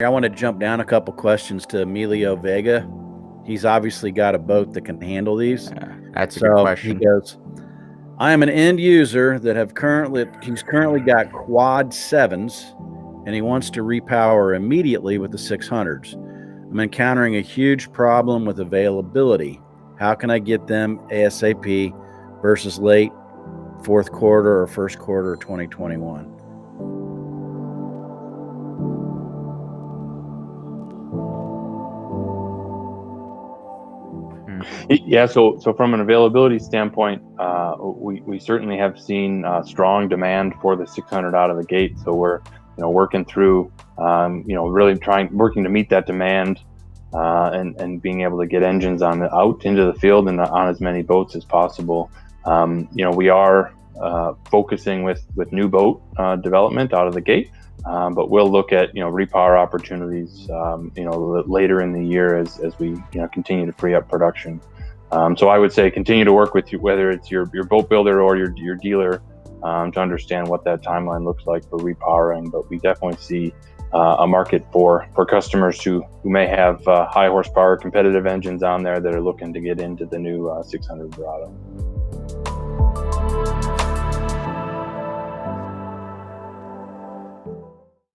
I want to jump down a couple questions to Emilio Vega. He's obviously got a boat that can handle these. That's a good So he question. goes, I am an end user that he's currently got quad 7s and he wants to repower immediately with the 600s. I'm encountering a huge problem with availability. How can I get them ASAP versus late fourth quarter or first quarter of 2021? Yeah, so from an availability standpoint, we certainly have seen strong demand for the 600 out of the gate. So we're working through really working to meet that demand, and being able to get engines out into the field and on as many boats as possible. We are focusing with new boat development out of the gate. But we'll look at repower opportunities later in the year as we continue to free up production. So I would say continue to work with you, whether it's your boat builder or your dealer, to understand what that timeline looks like for repowering. But we definitely see a market for customers who may have high horsepower competitive engines on there that are looking to get into the new 600 Verado.